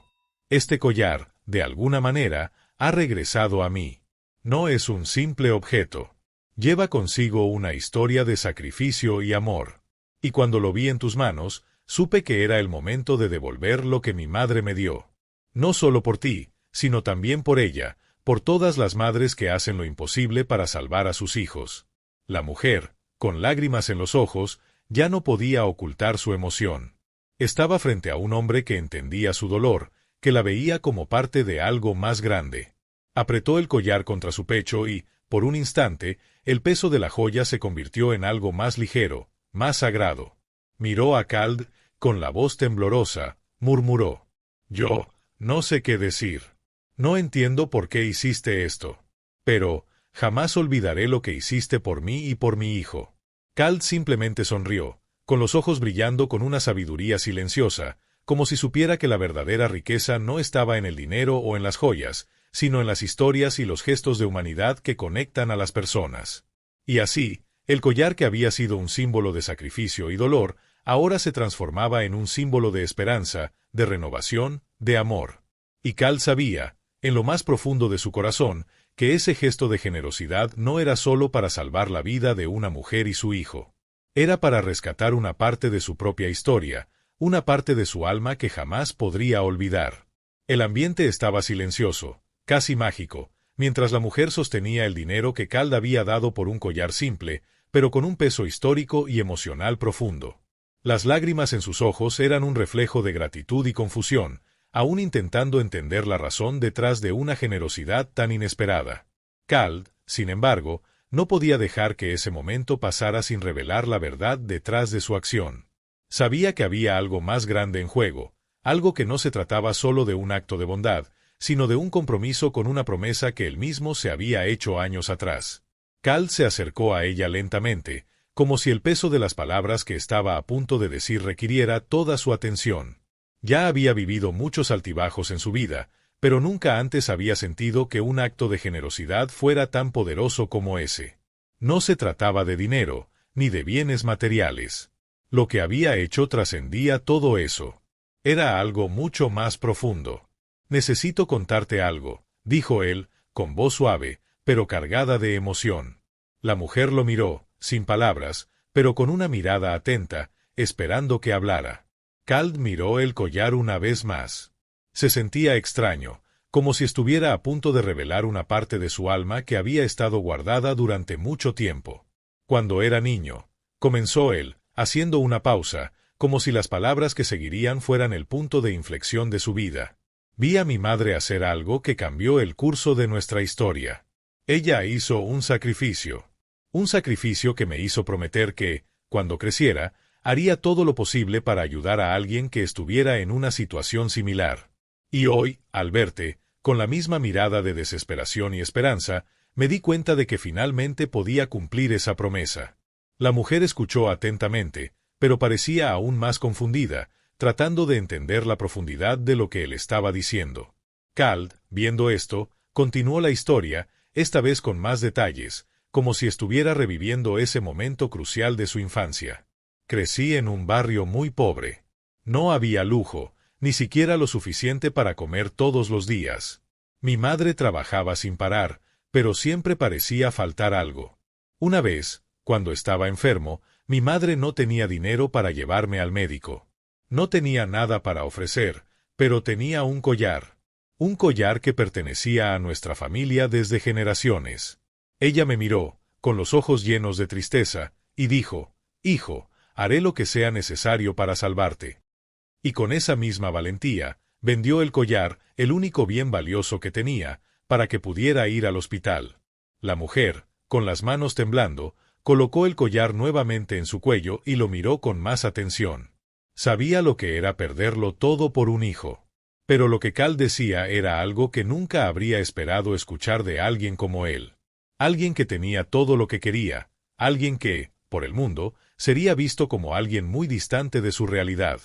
S1: «Este collar, de alguna manera, ha regresado a mí. No es un simple objeto. Lleva consigo una historia de sacrificio y amor. Y cuando lo vi en tus manos, supe que era el momento de devolver lo que mi madre me dio. No solo por ti, sino también por ella, por todas las madres que hacen lo imposible para salvar a sus hijos». La mujer, con lágrimas en los ojos, ya no podía ocultar su emoción. Estaba frente a un hombre que entendía su dolor, que la veía como parte de algo más grande. Apretó el collar contra su pecho y, por un instante, el peso de la joya se convirtió en algo más ligero, más sagrado. Miró a Kald, con la voz temblorosa, murmuró: «Yo no sé qué decir. No entiendo por qué hiciste esto. Pero jamás olvidaré lo que hiciste por mí y por mi hijo». Kald simplemente sonrió, con los ojos brillando con una sabiduría silenciosa, como si supiera que la verdadera riqueza no estaba en el dinero o en las joyas, sino en las historias y los gestos de humanidad que conectan a las personas. Y así, el collar que había sido un símbolo de sacrificio y dolor, ahora se transformaba en un símbolo de esperanza, de renovación, de amor. Y Kald sabía, en lo más profundo de su corazón, que ese gesto de generosidad no era solo para salvar la vida de una mujer y su hijo. Era para rescatar una parte de su propia historia, una parte de su alma que jamás podría olvidar. El ambiente estaba silencioso, casi mágico, mientras la mujer sostenía el dinero que Kald había dado por un collar simple, pero con un peso histórico y emocional profundo. Las lágrimas en sus ojos eran un reflejo de gratitud y confusión, aún intentando entender la razón detrás de una generosidad tan inesperada. Kald, sin embargo, no podía dejar que ese momento pasara sin revelar la verdad detrás de su acción. Sabía que había algo más grande en juego, algo que no se trataba solo de un acto de bondad, sino de un compromiso con una promesa que él mismo se había hecho años atrás. Kald se acercó a ella lentamente, como si el peso de las palabras que estaba a punto de decir requiriera toda su atención. Ya había vivido muchos altibajos en su vida, pero nunca antes había sentido que un acto de generosidad fuera tan poderoso como ese. No se trataba de dinero, ni de bienes materiales. Lo que había hecho trascendía todo eso. Era algo mucho más profundo. «Necesito contarte algo», dijo él, con voz suave, pero cargada de emoción. La mujer lo miró, sin palabras, pero con una mirada atenta, esperando que hablara. Kald miró el collar una vez más. Se sentía extraño, como si estuviera a punto de revelar una parte de su alma que había estado guardada durante mucho tiempo. «Cuando era niño», comenzó él, haciendo una pausa, como si las palabras que seguirían fueran el punto de inflexión de su vida. «Vi a mi madre hacer algo que cambió el curso de nuestra historia. Ella hizo un sacrificio que me hizo prometer que, cuando creciera, haría todo lo posible para ayudar a alguien que estuviera en una situación similar. Y hoy, al verte, con la misma mirada de desesperación y esperanza, me di cuenta de que finalmente podía cumplir esa promesa». La mujer escuchó atentamente, pero parecía aún más confundida, tratando de entender la profundidad de lo que él estaba diciendo. Kald, viendo esto, continuó la historia, esta vez con más detalles, como si estuviera reviviendo ese momento crucial de su infancia. «Crecí en un barrio muy pobre. No había lujo, ni siquiera lo suficiente para comer todos los días. Mi madre trabajaba sin parar, pero siempre parecía faltar algo. Una vez, cuando estaba enfermo, mi madre no tenía dinero para llevarme al médico. No tenía nada para ofrecer, pero tenía un collar que pertenecía a nuestra familia desde generaciones. Ella me miró, con los ojos llenos de tristeza, y dijo: «Hijo, haré lo que sea necesario para salvarte». Y con esa misma valentía, vendió el collar, el único bien valioso que tenía, para que pudiera ir al hospital. La mujer, con las manos temblando, colocó el collar nuevamente en su cuello y lo miró con más atención. Sabía lo que era perderlo todo por un hijo. Pero lo que Kald decía era algo que nunca habría esperado escuchar de alguien como él. Alguien que tenía todo lo que quería, alguien que, por el mundo, sería visto como alguien muy distante de su realidad.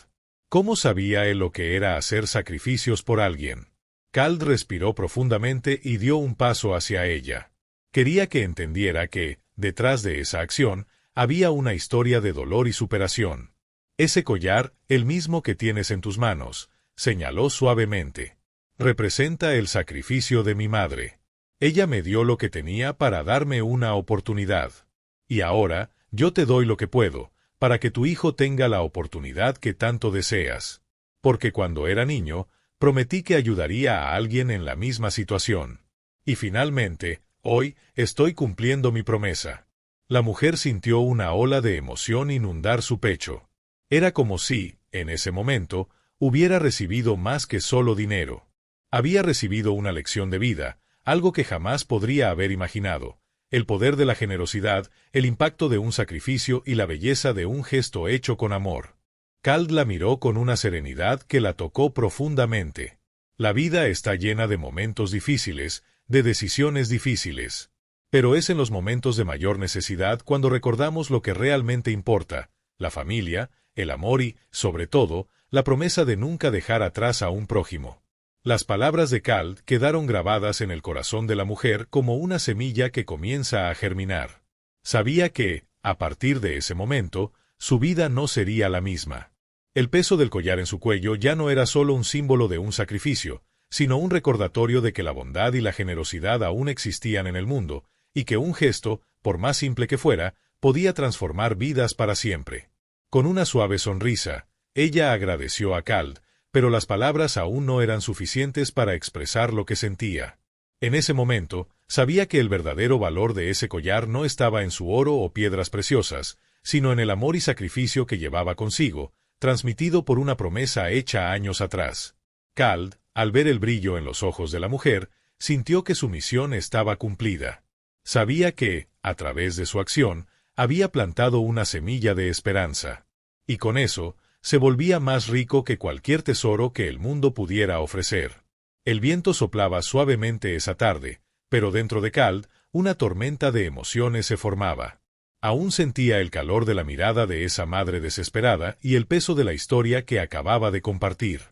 S1: ¿Cómo sabía él lo que era hacer sacrificios por alguien? Kald respiró profundamente y dio un paso hacia ella. Quería que entendiera que, detrás de esa acción, había una historia de dolor y superación. Ese collar, el mismo que tienes en tus manos, señaló suavemente. Representa el sacrificio de mi madre. Ella me dio lo que tenía para darme una oportunidad. Y ahora, yo te doy lo que puedo, para que tu hijo tenga la oportunidad que tanto deseas. Porque cuando era niño, prometí que ayudaría a alguien en la misma situación. Y finalmente, hoy, estoy cumpliendo mi promesa. La mujer sintió una ola de emoción inundar su pecho. Era como si, en ese momento, hubiera recibido más que solo dinero. Había recibido una lección de vida, algo que jamás podría haber imaginado. El poder de la generosidad, el impacto de un sacrificio y la belleza de un gesto hecho con amor. Cal la miró con una serenidad que la tocó profundamente. La vida está llena de momentos difíciles, de decisiones difíciles. Pero es en los momentos de mayor necesidad cuando recordamos lo que realmente importa, la familia, el amor y, sobre todo, la promesa de nunca dejar atrás a un prójimo. Las palabras de Cal quedaron grabadas en el corazón de la mujer como una semilla que comienza a germinar. Sabía que, a partir de ese momento, su vida no sería la misma. El peso del collar en su cuello ya no era solo un símbolo de un sacrificio, sino un recordatorio de que la bondad y la generosidad aún existían en el mundo, y que un gesto, por más simple que fuera, podía transformar vidas para siempre. Con una suave sonrisa, ella agradeció a Cal, pero las palabras aún no eran suficientes para expresar lo que sentía. En ese momento, sabía que el verdadero valor de ese collar no estaba en su oro o piedras preciosas, sino en el amor y sacrificio que llevaba consigo, transmitido por una promesa hecha años atrás. Cal, al ver el brillo en los ojos de la mujer, sintió que su misión estaba cumplida. Sabía que, a través de su acción, había plantado una semilla de esperanza. Y con eso, se volvía más rico que cualquier tesoro que el mundo pudiera ofrecer. El viento soplaba suavemente esa tarde, pero dentro de Cal, una tormenta de emociones se formaba. Aún sentía el calor de la mirada de esa madre desesperada y el peso de la historia que acababa de compartir.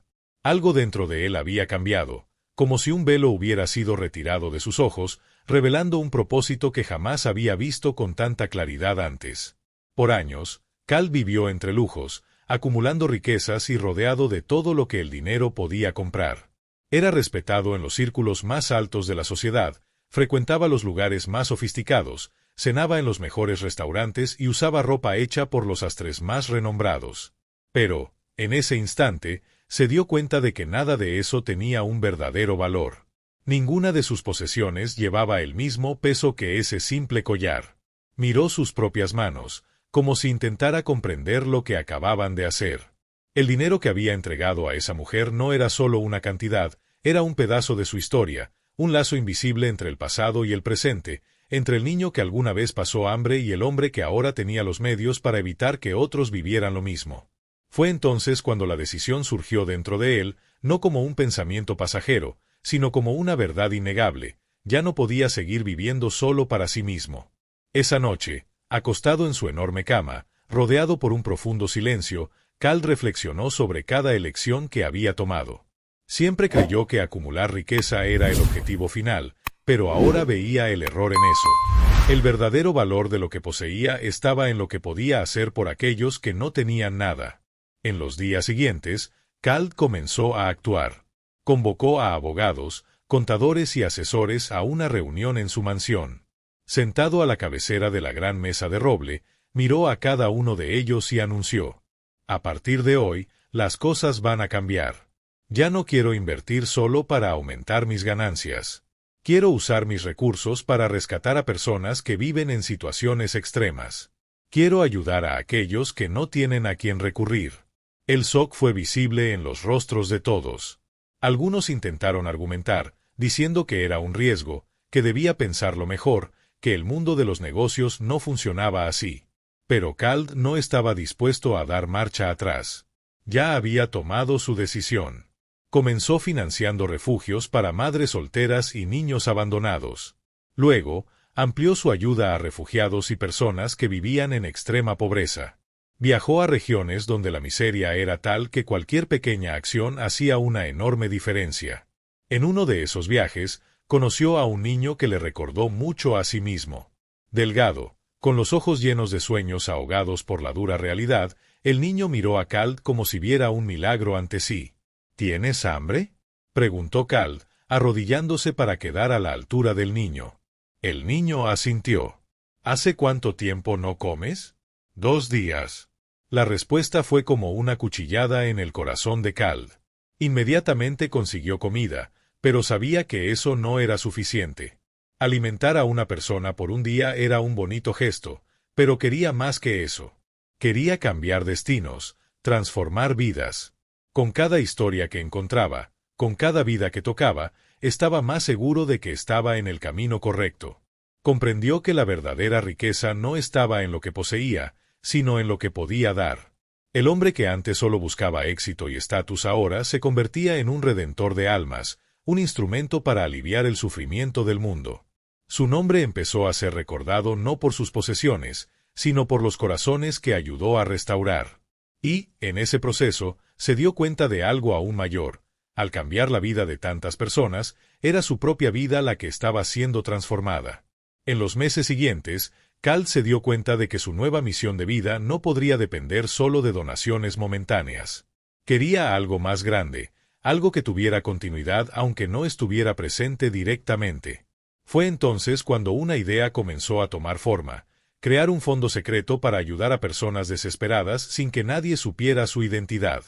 S1: Algo dentro de él había cambiado, como si un velo hubiera sido retirado de sus ojos, revelando un propósito que jamás había visto con tanta claridad antes. Por años, Cal vivió entre lujos, acumulando riquezas y rodeado de todo lo que el dinero podía comprar. Era respetado en los círculos más altos de la sociedad, frecuentaba los lugares más sofisticados, cenaba en los mejores restaurantes y usaba ropa hecha por los sastres más renombrados. Pero, en ese instante, se dio cuenta de que nada de eso tenía un verdadero valor. Ninguna de sus posesiones llevaba el mismo peso que ese simple collar. Miró sus propias manos, como si intentara comprender lo que acababan de hacer. El dinero que había entregado a esa mujer no era solo una cantidad, era un pedazo de su historia, un lazo invisible entre el pasado y el presente, entre el niño que alguna vez pasó hambre y el hombre que ahora tenía los medios para evitar que otros vivieran lo mismo. Fue entonces cuando la decisión surgió dentro de él, no como un pensamiento pasajero, sino como una verdad innegable. Ya no podía seguir viviendo solo para sí mismo. Esa noche, acostado en su enorme cama, rodeado por un profundo silencio, Cal reflexionó sobre cada elección que había tomado. Siempre creyó que acumular riqueza era el objetivo final, pero ahora veía el error en eso. El verdadero valor de lo que poseía estaba en lo que podía hacer por aquellos que no tenían nada. En los días siguientes, Cal comenzó a actuar. Convocó a abogados, contadores y asesores a una reunión en su mansión. Sentado a la cabecera de la gran mesa de roble, miró a cada uno de ellos y anunció: «A partir de hoy, las cosas van a cambiar. Ya no quiero invertir solo para aumentar mis ganancias. Quiero usar mis recursos para rescatar a personas que viven en situaciones extremas. Quiero ayudar a aquellos que no tienen a quien recurrir». El shock fue visible en los rostros de todos. Algunos intentaron argumentar, diciendo que era un riesgo, que debía pensarlo mejor, que el mundo de los negocios no funcionaba así. Pero Cal no estaba dispuesto a dar marcha atrás. Ya había tomado su decisión. Comenzó financiando refugios para madres solteras y niños abandonados. Luego, amplió su ayuda a refugiados y personas que vivían en extrema pobreza. Viajó a regiones donde la miseria era tal que cualquier pequeña acción hacía una enorme diferencia. En uno de esos viajes, conoció a un niño que le recordó mucho a sí mismo. Delgado, con los ojos llenos de sueños ahogados por la dura realidad, El niño miró a Cal como si viera un milagro ante sí. ¿Tienes hambre?, preguntó Cal, arrodillándose para quedar a la altura del niño. El niño asintió. ¿Hace cuánto tiempo no comes? 2 días. La respuesta fue como una cuchillada en el corazón de Cal. Inmediatamente consiguió comida, pero sabía que eso no era suficiente. Alimentar a una persona por un día era un bonito gesto, pero quería más que eso. Quería cambiar destinos, transformar vidas. Con cada historia que encontraba, con cada vida que tocaba, estaba más seguro de que estaba en el camino correcto. Comprendió que la verdadera riqueza no estaba en lo que poseía, sino en lo que podía dar. El hombre que antes solo buscaba éxito y estatus ahora se convertía en un redentor de almas, un instrumento para aliviar el sufrimiento del mundo. Su nombre empezó a ser recordado no por sus posesiones, sino por los corazones que ayudó a restaurar. Y, en ese proceso, se dio cuenta de algo aún mayor. Al cambiar la vida de tantas personas, era su propia vida la que estaba siendo transformada. En los meses siguientes, Cal se dio cuenta de que su nueva misión de vida no podría depender solo de donaciones momentáneas. Quería algo más grande, algo que tuviera continuidad aunque no estuviera presente directamente. Fue entonces cuando una idea comenzó a tomar forma: crear un fondo secreto para ayudar a personas desesperadas sin que nadie supiera su identidad.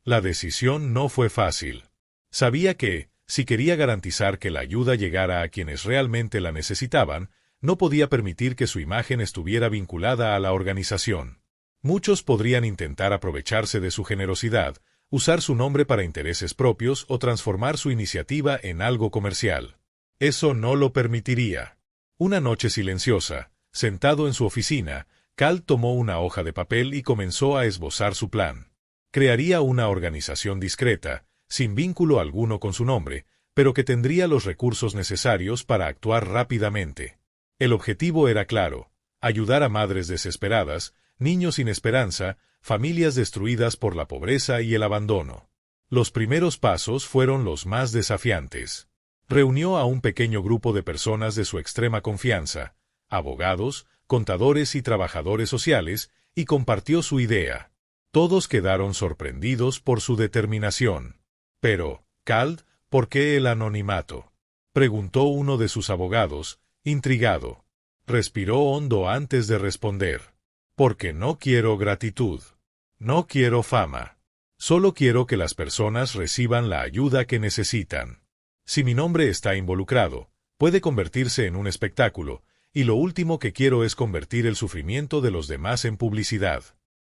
S1: La decisión no fue fácil. Sabía que, si quería garantizar que la ayuda llegara a quienes realmente la necesitaban, no podía permitir que su imagen estuviera vinculada a la organización. Muchos podrían intentar aprovecharse de su generosidad, usar su nombre para intereses propios o transformar su iniciativa en algo comercial. Eso no lo permitiría. Una noche silenciosa, sentado en su oficina, Cal tomó una hoja de papel y comenzó a esbozar su plan. Crearía una organización discreta, sin vínculo alguno con su nombre, pero que tendría los recursos necesarios para actuar rápidamente. El objetivo era claro: ayudar a madres desesperadas, niños sin esperanza, familias destruidas por la pobreza y el abandono. Los primeros pasos fueron los más desafiantes. Reunió a un pequeño grupo de personas de su extrema confianza, abogados, contadores y trabajadores sociales, y compartió su idea. Todos quedaron sorprendidos por su determinación. Pero, Cal, ¿por qué el anonimato?, preguntó uno de sus abogados, intrigado. Respiró hondo antes de responder. Porque no quiero gratitud. No quiero fama. Solo quiero que las personas reciban la ayuda que necesitan. Si mi nombre está involucrado, puede convertirse en un espectáculo, y lo último que quiero es convertir el sufrimiento de los demás en publicidad.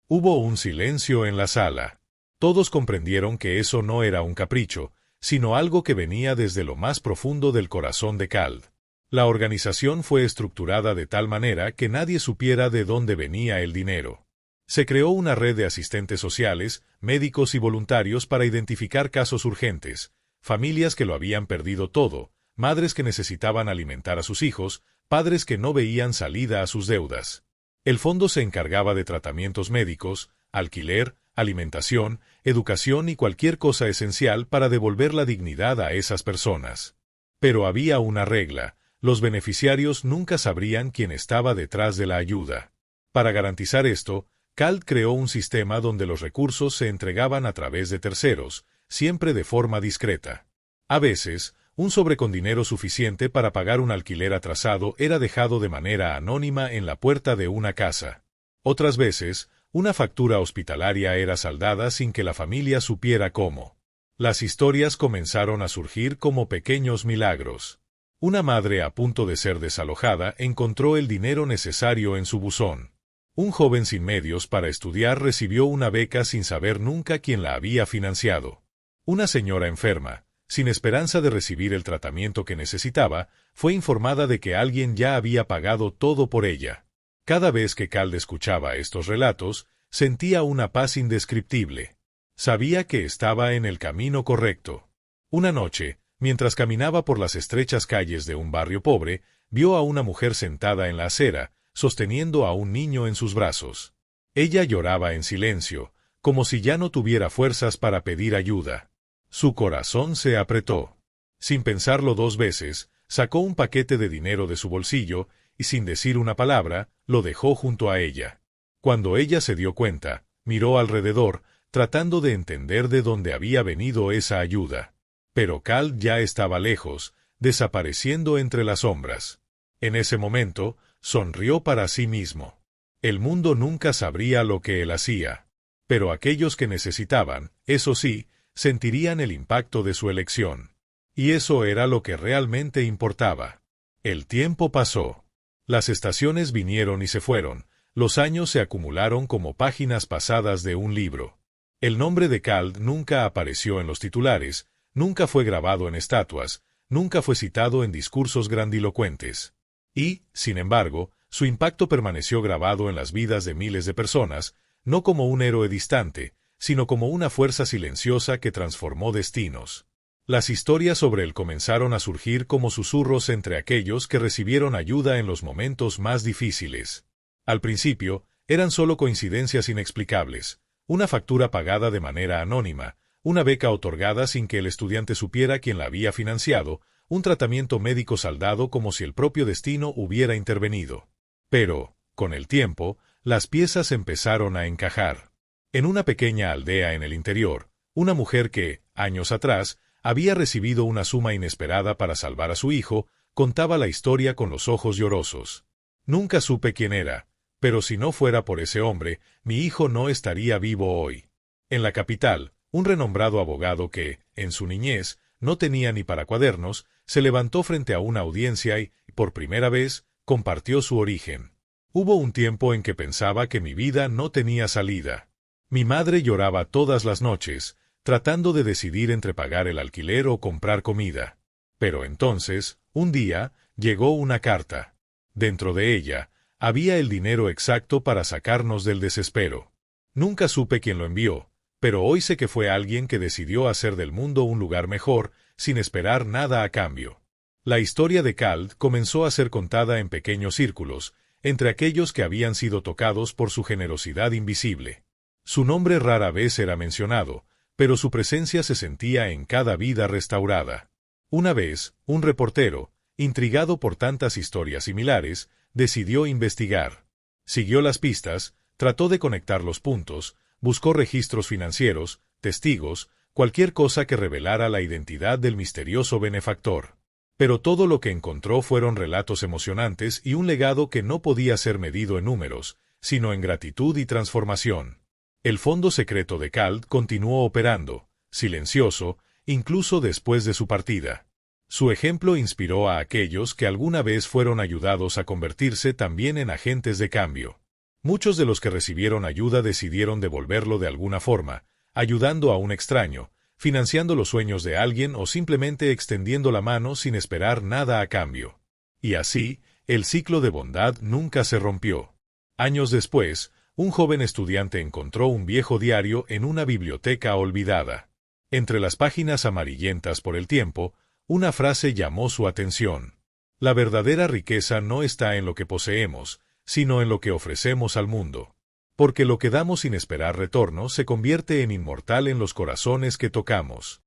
S1: Hubo un silencio en la sala. Todos comprendieron que eso no era un capricho, sino algo que venía desde lo más profundo del corazón de Cal. La organización fue estructurada de tal manera que nadie supiera de dónde venía el dinero. Se creó una red de asistentes sociales, médicos y voluntarios para identificar casos urgentes, familias que lo habían perdido todo, madres que necesitaban alimentar a sus hijos, padres que no veían salida a sus deudas. El fondo se encargaba de tratamientos médicos, alquiler, alimentación, educación y cualquier cosa esencial para devolver la dignidad a esas personas. Pero había una regla: los beneficiarios nunca sabrían quién estaba detrás de la ayuda. Para garantizar esto, Cal creó un sistema donde los recursos se entregaban a través de terceros, siempre de forma discreta. A veces, un sobre con dinero suficiente para pagar un alquiler atrasado era dejado de manera anónima en la puerta de una casa. Otras veces, una factura hospitalaria era saldada sin que la familia supiera cómo. Las historias comenzaron a surgir como pequeños milagros. Una madre a punto de ser desalojada encontró el dinero necesario en su buzón. Un joven sin medios para estudiar recibió una beca sin saber nunca quién la había financiado. Una señora enferma, sin esperanza de recibir el tratamiento que necesitaba, fue informada de que alguien ya había pagado todo por ella. Cada vez que Cal escuchaba estos relatos, sentía una paz indescriptible. Sabía que estaba en el camino correcto. Una noche, mientras caminaba por las estrechas calles de un barrio pobre, vio a una mujer sentada en la acera, sosteniendo a un niño en sus brazos. Ella lloraba en silencio, como si ya no tuviera fuerzas para pedir ayuda. Su corazón se apretó. Sin pensarlo 2 veces, sacó un paquete de dinero de su bolsillo y, sin decir una palabra, lo dejó junto a ella. Cuando ella se dio cuenta, Miró alrededor, tratando de entender de dónde había venido esa ayuda. Pero Cal ya estaba lejos, desapareciendo entre las sombras. En ese momento, sonrió para sí mismo. El mundo nunca sabría lo que él hacía. Pero aquellos que necesitaban, eso sí, sentirían el impacto de su elección. Y eso era lo que realmente importaba. El tiempo pasó. Las estaciones vinieron y se fueron. Los años se acumularon como páginas pasadas de un libro. El nombre de Cal nunca apareció en los titulares, nunca fue grabado en estatuas, nunca fue citado en discursos grandilocuentes. Y, sin embargo, su impacto permaneció grabado en las vidas de miles de personas, no como un héroe distante, sino como una fuerza silenciosa que transformó destinos. Las historias sobre él comenzaron a surgir como susurros entre aquellos que recibieron ayuda en los momentos más difíciles. Al principio, eran solo coincidencias inexplicables, una factura pagada de manera anónima, una beca otorgada sin que el estudiante supiera quién la había financiado, un tratamiento médico saldado como si el propio destino hubiera intervenido. Pero, con el tiempo, las piezas empezaron a encajar. En una pequeña aldea en el interior, una mujer que, años atrás, había recibido una suma inesperada para salvar a su hijo, contaba la historia con los ojos llorosos. Nunca supe quién era, pero si no fuera por ese hombre, mi hijo no estaría vivo hoy. En la capital, un renombrado abogado que, en su niñez, no tenía ni para cuadernos, se levantó frente a una audiencia y, por primera vez, compartió su origen. Hubo un tiempo en que pensaba que mi vida no tenía salida. Mi madre lloraba todas las noches, tratando de decidir entre pagar el alquiler o comprar comida. Pero entonces, un día, llegó una carta. Dentro de ella, había el dinero exacto para sacarnos del desespero. Nunca supe quién lo envió, pero hoy sé que fue alguien que decidió hacer del mundo un lugar mejor, sin esperar nada a cambio. La historia de Cal comenzó a ser contada en pequeños círculos, entre aquellos que habían sido tocados por su generosidad invisible. Su nombre rara vez era mencionado, pero su presencia se sentía en cada vida restaurada. Una vez, un reportero, intrigado por tantas historias similares, decidió investigar. Siguió las pistas, trató de conectar los puntos, buscó registros financieros, testigos, cualquier cosa que revelara la identidad del misterioso benefactor. Pero todo lo que encontró fueron relatos emocionantes y un legado que no podía ser medido en números, sino en gratitud y transformación. El fondo secreto de Cal continuó operando, silencioso, incluso después de su partida. Su ejemplo inspiró a aquellos que alguna vez fueron ayudados a convertirse también en agentes de cambio. Muchos de los que recibieron ayuda decidieron devolverlo de alguna forma, ayudando a un extraño, financiando los sueños de alguien o simplemente extendiendo la mano sin esperar nada a cambio. Y así, el ciclo de bondad nunca se rompió. Años después, un joven estudiante encontró un viejo diario en una biblioteca olvidada. Entre las páginas amarillentas por el tiempo, una frase llamó su atención. La verdadera riqueza no está en lo que poseemos, sino en lo que ofrecemos al mundo. Porque lo que damos sin esperar retorno se convierte en inmortal en los corazones que tocamos.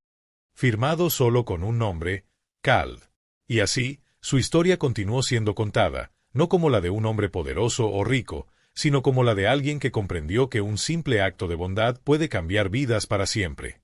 S1: Firmado solo con un nombre, Cal. Y así, su historia continuó siendo contada, no como la de un hombre poderoso o rico, sino como la de alguien que comprendió que un simple acto de bondad puede cambiar vidas para siempre.